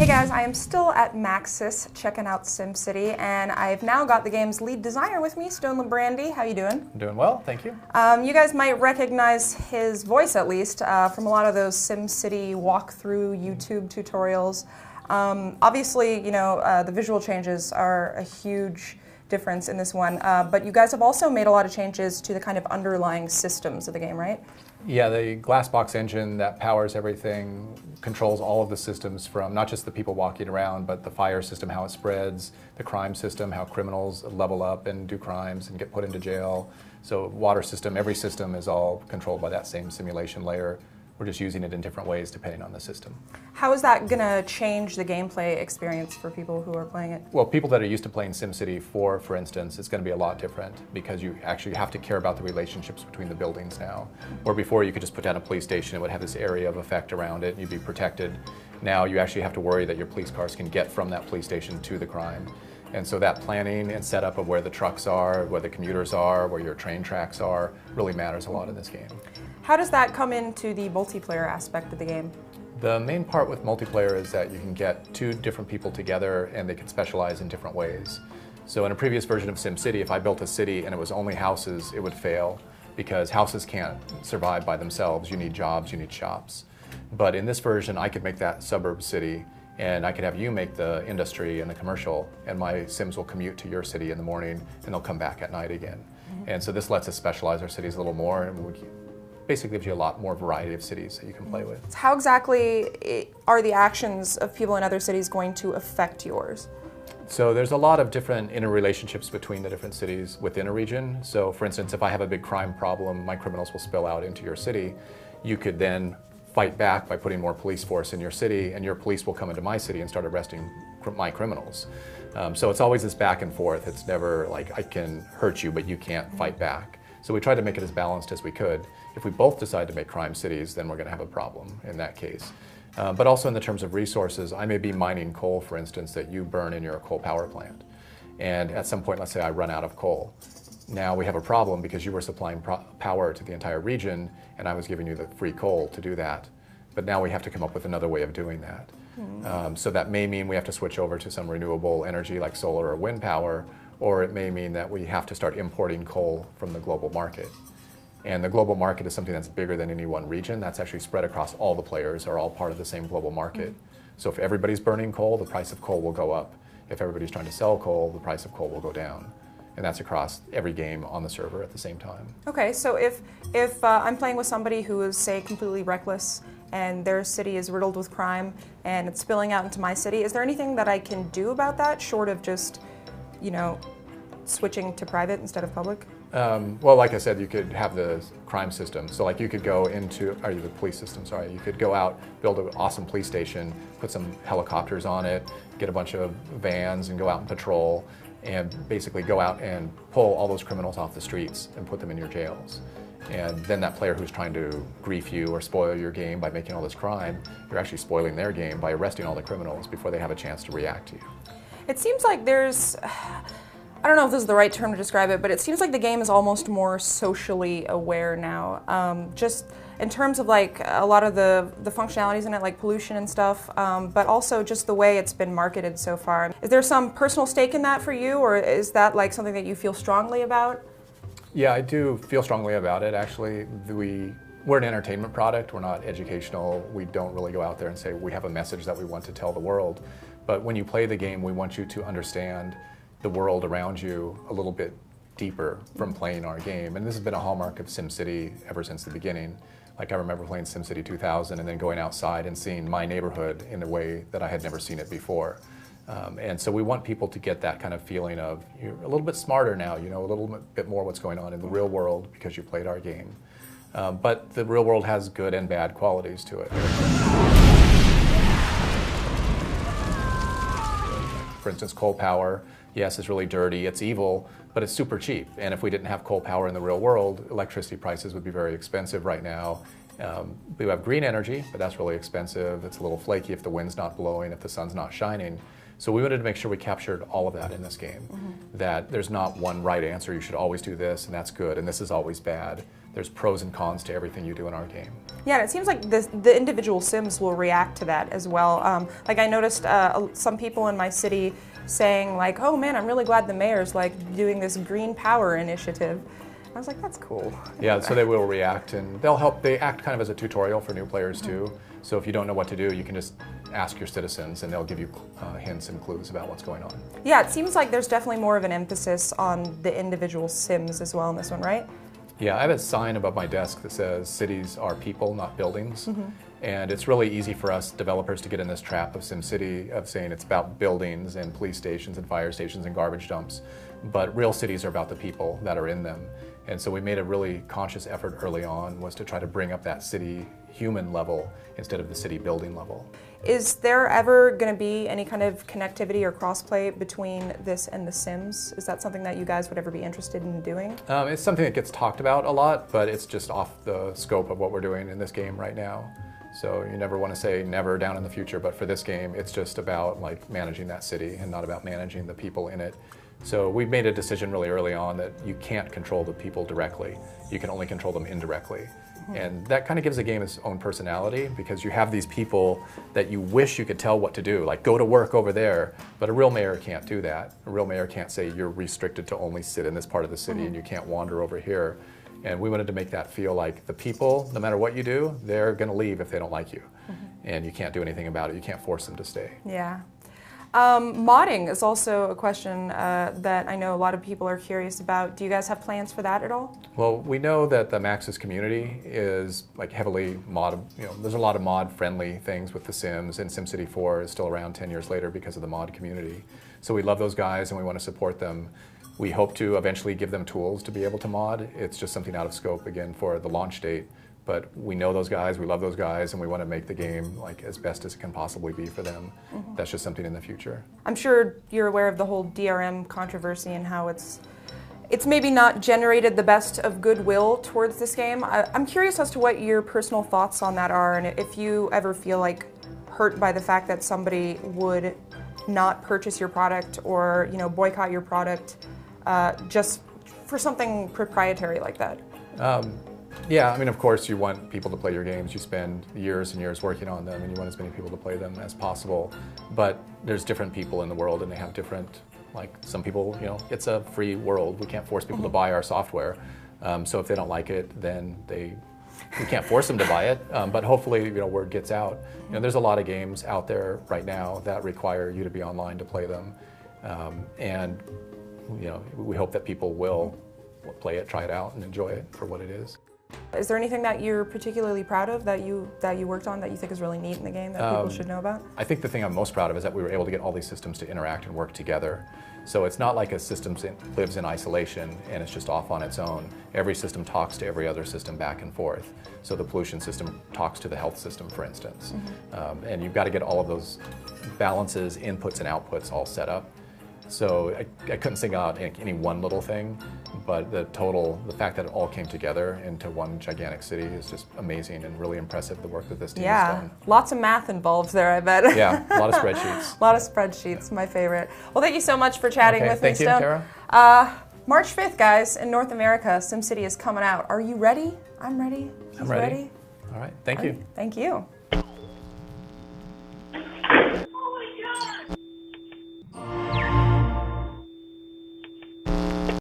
Hey guys, I am still at Maxis checking out SimCity, and I've now got the game's lead designer with me, Stone Labrandy. How you doing? I'm doing well, thank you. You guys might recognize his voice at least from a lot of those SimCity walkthrough YouTube tutorials. Obviously, you know, the visual changes are a huge difference in this one, but you guys have also made a lot of changes to the kind of underlying systems of the game, right? Yeah, the Glassbox engine that powers everything controls all of the systems from not just the people walking around, but the fire system, how it spreads, the crime system, how criminals level up and do crimes and get put into jail. So water system, every system is all controlled by that same simulation layer. We're just using it in different ways depending on the system. How is that going to change the gameplay experience for people who are playing it? Well, people that are used to playing SimCity 4, for instance, it's going to be a lot different because you actually have to care about the relationships between the buildings now. Where before you could just put down a police station, it would have this area of effect around it and you'd be protected. Now you actually have to worry that your police cars can get from that police station to the crime. And so that planning and setup of where the trucks are, where the commuters are, where your train tracks are, really matters a lot in this game. How does that come into the multiplayer aspect of the game? The main part with multiplayer is that you can get two different people together and they can specialize in different ways. So in a previous version of SimCity, if I built a city and it was only houses, it would fail because houses can't survive by themselves. You need jobs, you need shops. But in this version, I could make that suburb city and I could have you make the industry and the commercial, and my Sims will commute to your city in the morning and they'll come back at night again. And so this lets us specialize our cities a little more, and basically gives you a lot more variety of cities that you can play with. How exactly are the actions of people in other cities going to affect yours? So there's a lot of different interrelationships between the different cities within a region. So for instance, if I have a big crime problem, my criminals will spill out into your city. You could then fight back by putting more police force in your city, and your police will come into my city and start arresting my criminals. So it's always this back and forth. It's never like I can hurt you, but you can't fight back. So we tried to make it as balanced as we could. If we both decide to make crime cities, then we're going to have a problem in that case. But also in the terms of resources, I may be mining coal, for instance, that you burn in your coal power plant. And at some point, let's say I run out of coal. Now we have a problem because you were supplying power to the entire region and I was giving you the free coal to do that. But now we have to come up with another way of doing that. So that may mean we have to switch over to some renewable energy like solar or wind power, or it may mean that we have to start importing coal from the global market. And the global market is something that's bigger than any one region. That's actually spread across all the players, are all part of the same global market. So if everybody's burning coal, the price of coal will go up. If everybody's trying to sell coal, the price of coal will go down. And that's across every game on the server at the same time. Okay, so if I'm playing with somebody who is, say, completely reckless and their city is riddled with crime and it's spilling out into my city, is there anything that I can do about that short of just, you know, switching to private instead of public? Well, like I said, you could have the crime system. So like you could go into, or the police system, sorry. You could go out, build an awesome police station, put some helicopters on it, get a bunch of vans and go out and patrol, and basically go out and pull all those criminals off the streets and put them in your jails. And then that player who's trying to grief you or spoil your game by making all this crime, you're actually spoiling their game by arresting all the criminals before they have a chance to react to you. It seems like there's, I don't know if this is the right term to describe it, but it seems like the game is almost more socially aware now. Just in terms of like a lot of the functionalities in it, like pollution and stuff, but also just the way it's been marketed so far. Is there some personal stake in that for you, or is that like something that you feel strongly about? Yeah, I do feel strongly about it, actually. We're an entertainment product, we're not educational. We don't really go out there and say we have a message that we want to tell the world. But when you play the game, we want you to understand the world around you a little bit deeper from playing our game. And this has been a hallmark of SimCity ever since the beginning. Like I remember playing SimCity 2000 and then going outside and seeing my neighborhood in a way that I had never seen it before. And so we want people to get that kind of feeling of you're a little bit smarter now, you know a little bit more what's going on in the real world because you played our game. But the real world has good and bad qualities to it. For instance, coal power, yes, it's really dirty, it's evil, but it's super cheap. And if we didn't have coal power in the real world, electricity prices would be very expensive right now. We have green energy, but that's really expensive. It's a little flaky if the wind's not blowing, if the sun's not shining. So we wanted to make sure we captured all of that in this game. That there's not one right answer, you should always do this, and that's good, and this is always bad. there's pros and cons to everything you do in our game. Yeah, and it seems like the individual Sims will react to that as well. Like I noticed some people in my city saying like, "Oh man, I'm really glad the mayor's like doing this green power initiative." I was like, "That's cool." Yeah, so they will react, and they'll help. They act kind of as a tutorial for new players too. So if you don't know what to do, you can just ask your citizens, and they'll give you hints and clues about what's going on. Yeah, it seems like there's definitely more of an emphasis on the individual Sims as well in this one, right? Yeah, I have a sign above my desk that says cities are people, not buildings. And it's really easy for us developers to get in this trap of SimCity of saying it's about buildings and police stations and fire stations and garbage dumps. But real cities are about the people that are in them. And so we made a really conscious effort early on was to try to bring up that city human level instead of the city building level. Is there ever going to be any kind of connectivity or crossplay between this and The Sims? Is that something that you guys would ever be interested in doing? It's something that gets talked about a lot, but it's just off the scope of what we're doing in this game right now. So you never want to say never down in the future, but for this game, it's just about like managing that city and not about managing the people in it. So we made a decision really early on that you can't control the people directly. You can only control them indirectly. And that kind of gives the game its own personality because you have these people that you wish you could tell what to do, like go to work over there, but a real mayor can't do that. A real mayor can't say you're restricted to only sit in this part of the city and you can't wander over here. And we wanted to make that feel like the people, no matter what you do, they're going to leave if they don't like you. And you can't do anything about it. You can't force them to stay. Yeah. Modding is also a question that I know a lot of people are curious about. Do you guys have plans for that at all? Well, we know that the Maxis community is like heavily mod, there's a lot of mod-friendly things with The Sims, and SimCity 4 is still around 10 years later because of the mod community. So we love those guys and we want to support them. We hope to eventually give them tools to be able to mod. It's just something out of scope, again, for the launch date. But we know those guys, we love those guys, and we want to make the game like as best as it can possibly be for them. That's just something in the future. I'm sure you're aware of the whole DRM controversy and how it's maybe not generated the best of goodwill towards this game. I'm curious as to what your personal thoughts on that are, and if you ever feel like hurt by the fact that somebody would not purchase your product or boycott your product just for something proprietary like that. Yeah, I mean, of course, you want people to play your games. You spend years and years working on them, and you want as many people to play them as possible. But there's different people in the world, and they have different, like some people, it's a free world. We can't force people to buy our software. So if they don't like it, then we can't force them to buy it. But hopefully, word gets out. There's a lot of games out there right now that require you to be online to play them. And we hope that people will play it, try it out, and enjoy it for what it is. Is there anything that you're particularly proud of that you worked on that you think is really neat in the game that people should know about? I think the thing I'm most proud of is that we were able to get all these systems to interact and work together. So it's not like a system lives in isolation and it's just off on its own. Every system talks to every other system back and forth. So the pollution system talks to the health system, for instance. And you've got to get all of those balances, inputs and outputs all set up. So I couldn't single out any one little thing, but the fact that it all came together into one gigantic city is just amazing and really impressive, the work that this team has done. Lots of math involved there, I bet. Yeah, a lot of spreadsheets. A lot of spreadsheets, my favorite. Well, thank you so much for chatting with me, Stone. Thank you, Tara. March 5th, guys, in North America, SimCity is coming out. Are you ready? I'm ready. I'm ready. All right, thank you. Thank you.